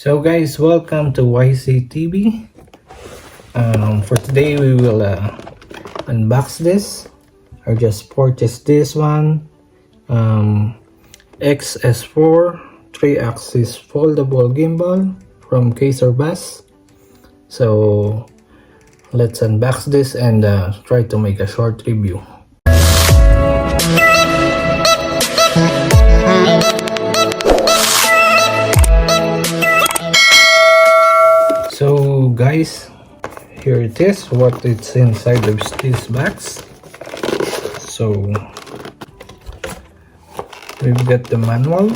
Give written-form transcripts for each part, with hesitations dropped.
So guys, welcome to YZTV. For today we will unbox this. I just purchased this one, XS4 3-axis foldable gimbal from KAISER BAAS. So let's unbox this and try to make a short review. So guys, here it is, what it's inside of this box. So we've got the manual,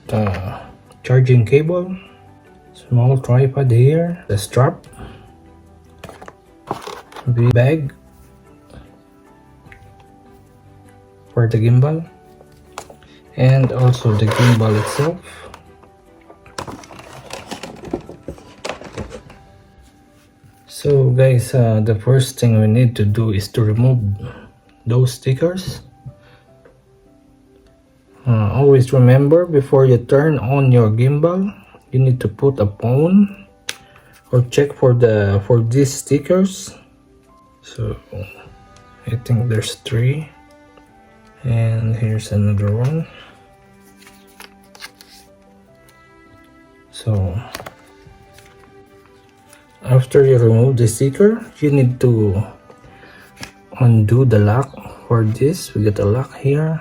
the charging cable, small tripod here, the strap, the bag for the gimbal, and also the gimbal itself. So guys, the first thing we need to do is to remove those stickers. Always remember, before you turn on your gimbal, you need to put a phone or check for these stickers. So I think there's 3, and here's another one. So after you remove the sticker, you need to undo the lock for this. We get a lock here,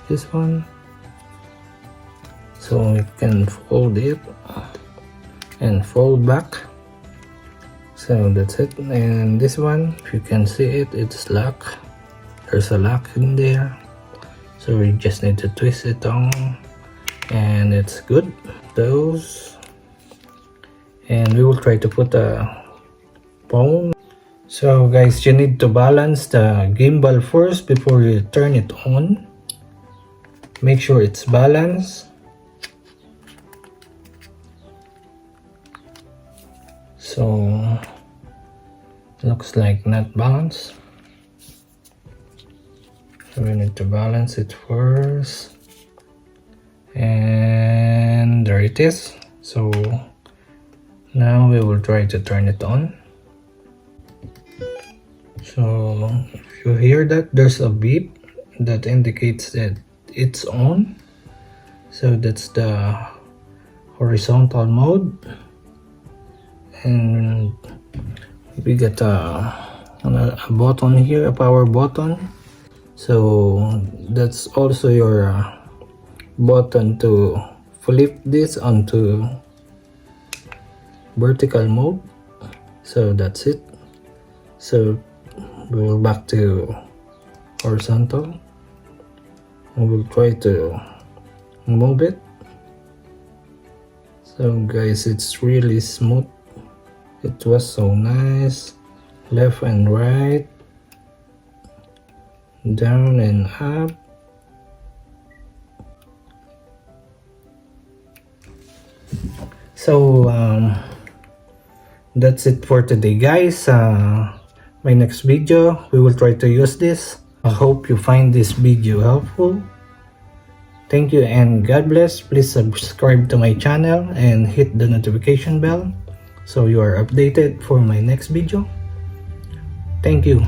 this one, so you can fold it and fold back. So that's it. And this one, if you can see it, it's locked. There's a lock in there, so we just need to twist it on and it's good. Those, and we will try to put a phone. So guys, you need to balance the gimbal first before you turn it on. Make sure it's balanced. So looks like not balanced, so we need to balance it first, and there it is. So now we will try to turn it on. So if you hear that, there's a beep that indicates that it's on. So that's the horizontal mode, and we got a button here, a power button. So that's also your button to flip this onto vertical mode. So that's it. So we'll back to horizontal, and we'll try to move it. So guys, it's really smooth. It was so nice. Left and right, down and up. So that's it for today guys. My next video, we will try to use this. I hope you find this video helpful. Thank you and God bless. Please subscribe to my channel and hit the notification bell so you are updated for my next video. Thank you.